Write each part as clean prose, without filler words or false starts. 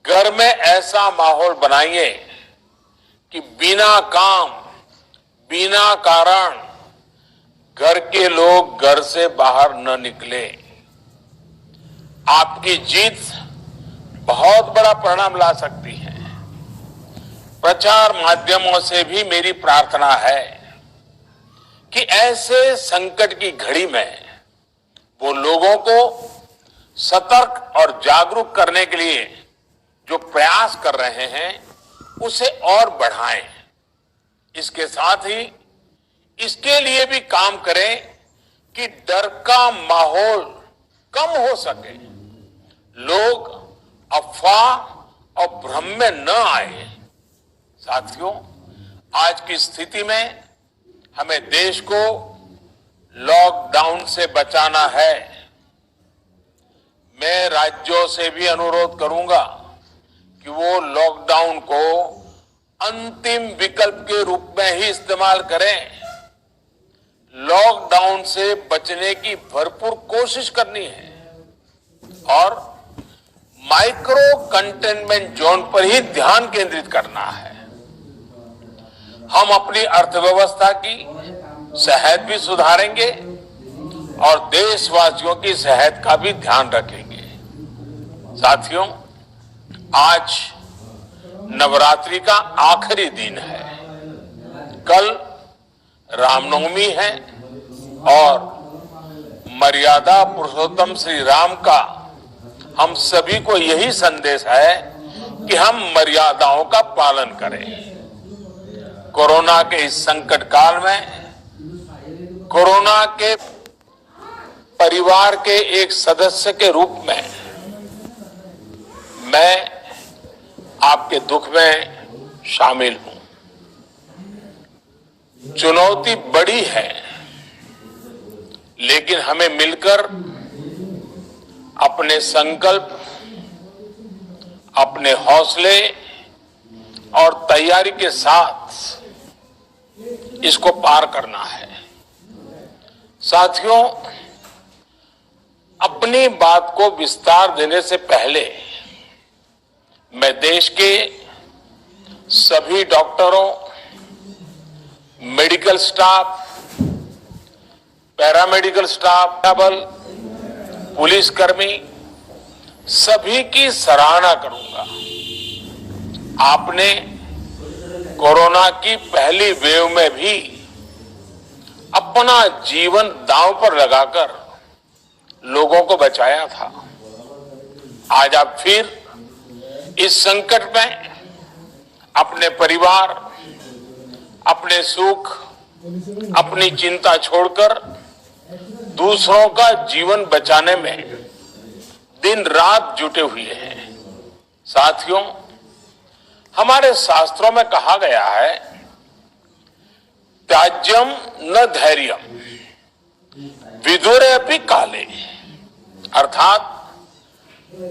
घर में ऐसा माहौल बनाइए कि बिना काम, बिना कारण घर के लोग घर से बाहर न निकले। आपकी जीत बहुत बड़ा परिणाम ला सकती है। प्रचार माध्यमों से भी मेरी प्रार्थना है कि ऐसे संकट की घड़ी में वो लोगों को सतर्क और जागरूक करने के लिए जो प्रयास कर रहे हैं उसे और बढ़ाएं। इसके साथ ही इसके लिए भी काम करें कि डर का माहौल कम हो सके, लोग अफवाह और भ्रम में न आए। साथियों, आज की स्थिति में हमें देश को लॉकडाउन से बचाना है। मैं राज्यों से भी अनुरोध करूंगा कि वो लॉकडाउन को अंतिम विकल्प के रूप में ही इस्तेमाल करें। लॉकडाउन से बचने की भरपूर कोशिश करनी है और माइक्रो कंटेनमेंट जोन पर ही ध्यान केंद्रित करना है। हम अपनी अर्थव्यवस्था की सेहत भी सुधारेंगे और देशवासियों की सेहत का भी ध्यान रखेंगे। साथियों, आज नवरात्रि का आखिरी दिन है। कल रामनवमी है और मर्यादा पुरुषोत्तम श्री राम का हम सभी को यही संदेश है कि हम मर्यादाओं का पालन करें। कोरोना के इस संकट काल में कोरोना के परिवार के एक सदस्य के रूप में मैं आपके दुख में शामिल हूं। चुनौती बड़ी है, लेकिन हमें मिलकर अपने संकल्प, अपने हौसले और तैयारी के साथ इसको पार करना है। साथियों, अपनी बात को विस्तार देने से पहले मैं देश के सभी डॉक्टरों, मेडिकल स्टाफ, पैरामेडिकल स्टाफ, पुलिसकर्मी सभी की सराहना करूंगा। आपने कोरोना की पहली वेव में भी अपना जीवन दांव पर लगाकर लोगों को बचाया था। आज आप फिर इस संकट में अपने परिवार, अपने सुख, अपनी चिंता छोड़कर दूसरों का जीवन बचाने में दिन रात जुटे हुए हैं। साथियों, हमारे शास्त्रों में कहा गया है, त्याज्यम न धैर्यम विदुरे अपि काले, अर्थात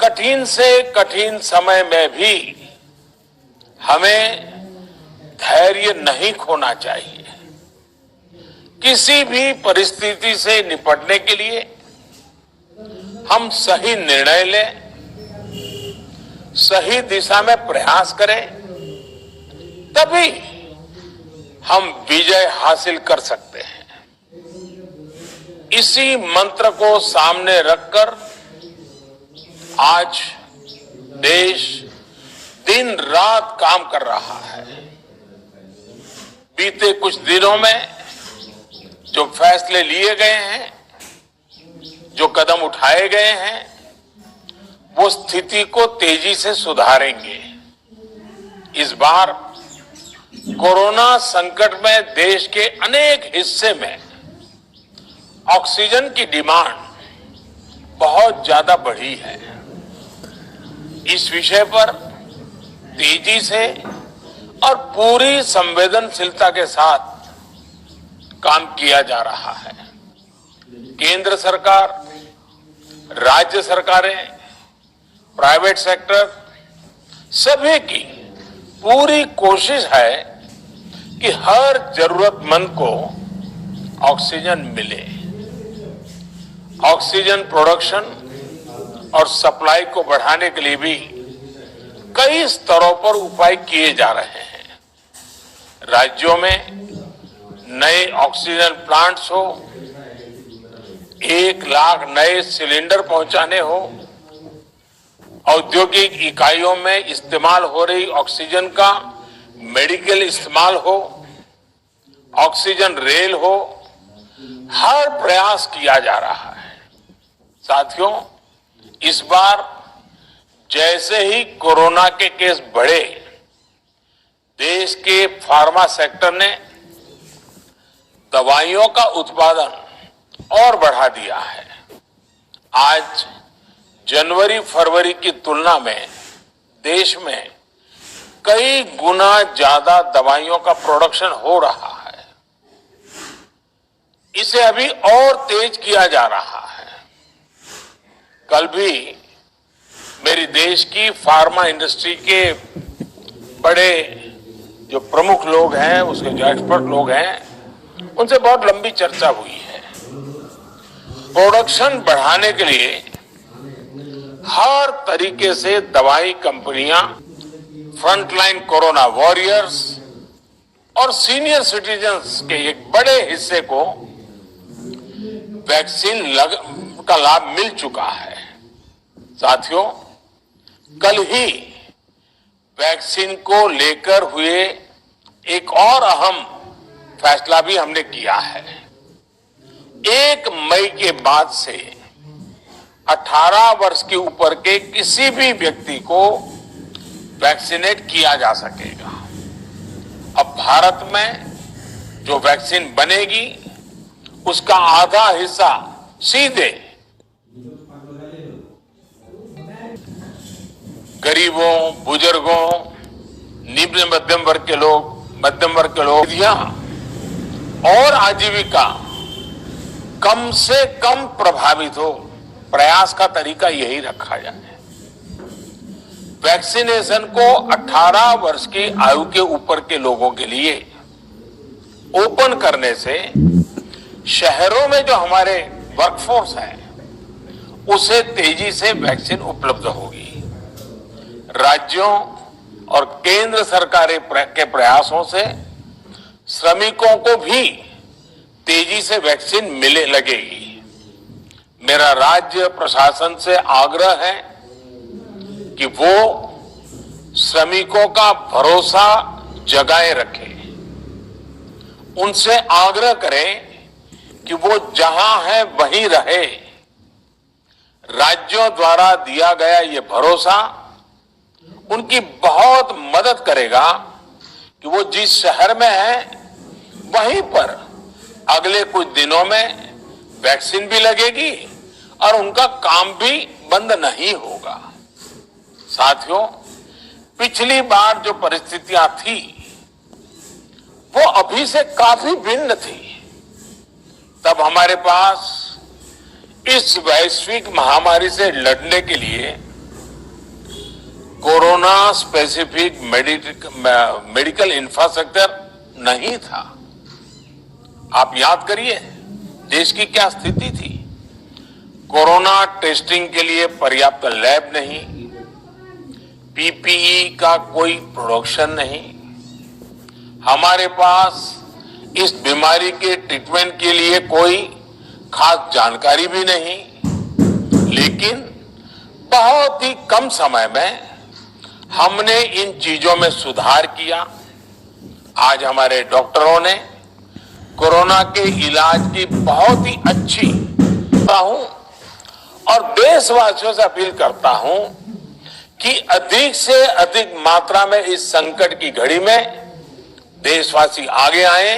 कठिन से कठिन समय में भी हमें धैर्य नहीं खोना चाहिए। किसी भी परिस्थिति से निपटने के लिए हम सही निर्णय लें, सही दिशा में प्रयास करें, तभी हम विजय हासिल कर सकते हैं। इसी मंत्र को सामने रखकर आज देश दिन रात काम कर रहा है। बीते कुछ दिनों में जो फैसले लिए गए हैं, जो कदम उठाए गए हैं, वो स्थिति को तेजी से सुधारेंगे। इस बार कोरोना संकट में देश के अनेक हिस्से में ऑक्सीजन की डिमांड बहुत ज्यादा बढ़ी है। इस विषय पर तेजी से और पूरी संवेदनशीलता के साथ काम किया जा रहा है। केंद्र सरकार, राज्य सरकारें, प्राइवेट सेक्टर सभी की पूरी कोशिश है कि हर जरूरतमंद को ऑक्सीजन मिले। ऑक्सीजन प्रोडक्शन और सप्लाई को बढ़ाने के लिए भी कई स्तरों पर उपाय किए जा रहे हैं। राज्यों में नए ऑक्सीजन प्लांट्स हो, 1 लाख नए सिलेंडर पहुंचाने हो, औद्योगिक इकाइयों में इस्तेमाल हो रही ऑक्सीजन का मेडिकल इस्तेमाल हो, ऑक्सीजन रेल हो, हर प्रयास किया जा रहा है। साथियों, इस बार जैसे ही कोरोना के केस बढ़े, देश के फार्मा सेक्टर ने दवाइयों का उत्पादन और बढ़ा दिया है। आज जनवरी फरवरी की तुलना में देश में कई गुना ज्यादा दवाइयों का प्रोडक्शन हो रहा है। इसे अभी और तेज किया जा रहा है। कल भी मेरी देश की फार्मा इंडस्ट्री के बड़े जो प्रमुख लोग हैं, उसके जो एक्सपर्ट लोग हैं, उनसे बहुत लंबी चर्चा हुई है। प्रोडक्शन बढ़ाने के लिए हर तरीके से दवाई कंपनियां फ्रंटलाइन कोरोना वॉरियर्स और सीनियर सिटीजन्स के एक बड़े हिस्से को वैक्सीन का लाभ मिल चुका है। साथियों, कल ही वैक्सीन को लेकर हुए एक और अहम फैसला भी हमने किया है। 1 मई के बाद से 18 वर्ष के ऊपर के किसी भी व्यक्ति को वैक्सीनेट किया जा सकेगा। अब भारत में जो वैक्सीन बनेगी उसका आधा हिस्सा सीधे गरीबों, बुजुर्गों, निम्न मध्यम वर्ग के लोग और आजीविका कम से कम प्रभावित हो, प्रयास का तरीका यही रखा जाए। वैक्सीनेशन को 18 वर्ष की आयु के ऊपर के लोगों के लिए ओपन करने से शहरों में जो हमारे वर्कफोर्स है उसे तेजी से वैक्सीन उपलब्ध होगी। राज्यों और केंद्र सरकार के प्रयासों से श्रमिकों को भी तेजी से वैक्सीन मिले लगेगी। मेरा राज्य प्रशासन से आग्रह है कि वो श्रमिकों का भरोसा जगाए रखे। उनसे आग्रह करें कि वो जहां है वहीं रहे। राज्यों द्वारा दिया गया ये भरोसा उनकी बहुत मदद करेगा कि वो जिस शहर में है वहीं पर अगले कुछ दिनों में वैक्सीन भी लगेगी और उनका काम भी बंद नहीं होगा। साथियों, पिछली बार जो परिस्थितियां थी वो अभी से काफी भिन्न थी। तब हमारे पास इस वैश्विक महामारी से लड़ने के लिए कोरोना स्पेसिफिक मेडिकल इंफ्रास्ट्रक्चर नहीं था। आप याद करिए देश की क्या स्थिति थी। कोरोना टेस्टिंग के लिए पर्याप्त लैब नहीं, पीपीई का कोई प्रोडक्शन नहीं, हमारे पास इस बीमारी के ट्रीटमेंट के लिए कोई खास जानकारी भी नहीं। लेकिन बहुत ही कम समय में हमने इन चीजों में सुधार किया। आज हमारे डॉक्टरों ने कोरोना के इलाज की बहुत ही अच्छी हूं और देशवासियों से अपील करता हूं कि अधिक से अधिक मात्रा में इस संकट की घड़ी में देशवासी आगे आए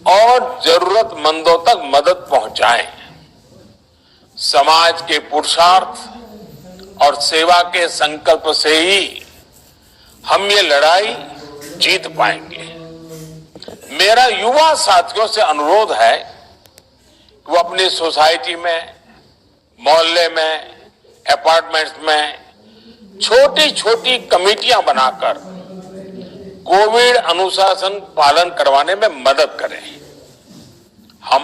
और जरूरतमंदों तक मदद पहुंचाएं। समाज के पुरुषार्थ और सेवा के संकल्प से ही हम ये लड़ाई जीत पाएंगे। मेरा युवा साथियों से अनुरोध है कि वो अपनी सोसाइटी में, मोहल्ले में, अपार्टमेंट्स में छोटी छोटी कमेटियां बनाकर कोविड अनुशासन पालन करवाने में मदद करें। हम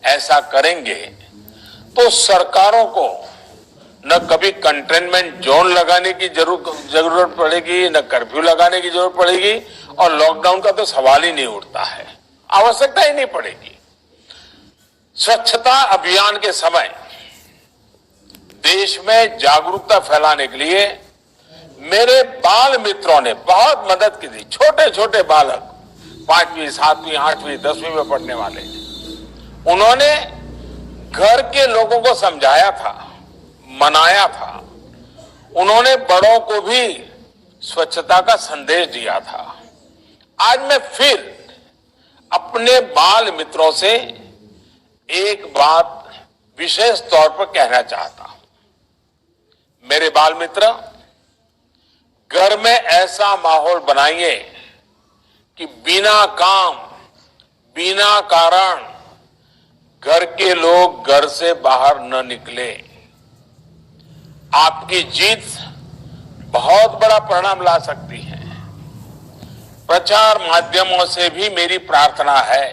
ऐसा करेंगे तो सरकारों को न कभी कंटेनमेंट जोन लगाने की जरूरत पड़ेगी, न कर्फ्यू लगाने की जरूरत पड़ेगी और लॉकडाउन का तो सवाल ही नहीं उठता है, आवश्यकता ही नहीं पड़ेगी। स्वच्छता अभियान के समय देश में जागरूकता फैलाने के लिए मेरे बाल मित्रों ने बहुत मदद की थी। छोटे छोटे बालक 5वीं, 7वीं, 8वीं, 10वीं में पढ़ने वाले, उन्होंने घर के लोगों को समझाया था, मनाया था। उन्होंने बड़ों को भी स्वच्छता का संदेश दिया था। आज मैं फिर अपने बाल मित्रों से एक बात विशेष तौर पर कहना चाहता हूं। मेरे बाल मित्र, घर में ऐसा माहौल बनाइए कि बिना काम, बिना कारण घर के लोग घर से बाहर न निकले। आपकी जीत बहुत बड़ा परिणाम ला सकती है। प्रचार माध्यमों से भी मेरी प्रार्थना है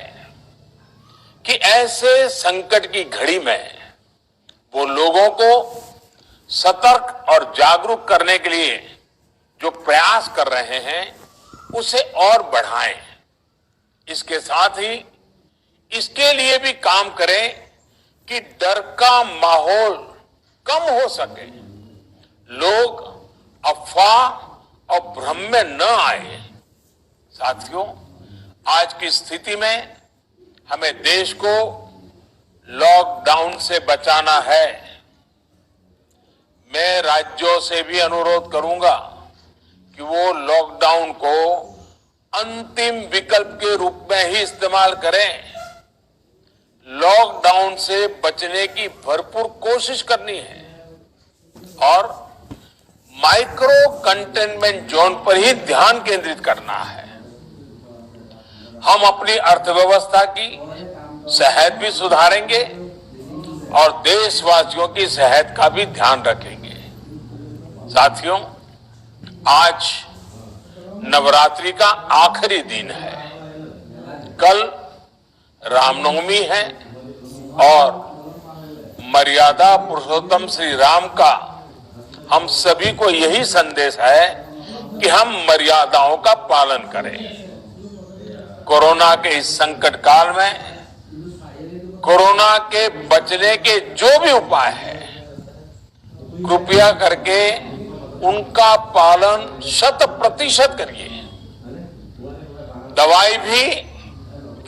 कि ऐसे संकट की घड़ी में वो लोगों को सतर्क और जागरूक करने के लिए जो प्रयास कर रहे हैं उसे और बढ़ाएं। इसके साथ ही इसके लिए भी काम करें कि डर का माहौल कम हो सके, लोग अफवाह और भ्रम में न आए। साथियों, आज की स्थिति में हमें देश को लॉकडाउन से बचाना है। मैं राज्यों से भी अनुरोध करूंगा कि वो लॉकडाउन को अंतिम विकल्प के रूप में ही इस्तेमाल करें। लॉकडाउन से बचने की भरपूर कोशिश करनी है और माइक्रो कंटेनमेंट जोन पर ही ध्यान केंद्रित करना है। हम अपनी अर्थव्यवस्था की सेहत भी सुधारेंगे और देशवासियों की सेहत का भी ध्यान रखेंगे। साथियों, आज नवरात्रि का आखिरी दिन है। कल रामनवमी है और मर्यादा पुरुषोत्तम श्री राम का हम सभी को यही संदेश है कि हम मर्यादाओं का पालन करें। कोरोना के इस संकट काल में कोरोना के बचने के जो भी उपाय है, कृपया करके उनका पालन 100% करिए। दवाई भी,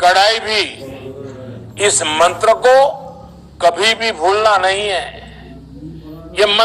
कड़ाई भी, इस मंत्र को कभी भी भूलना नहीं है। ये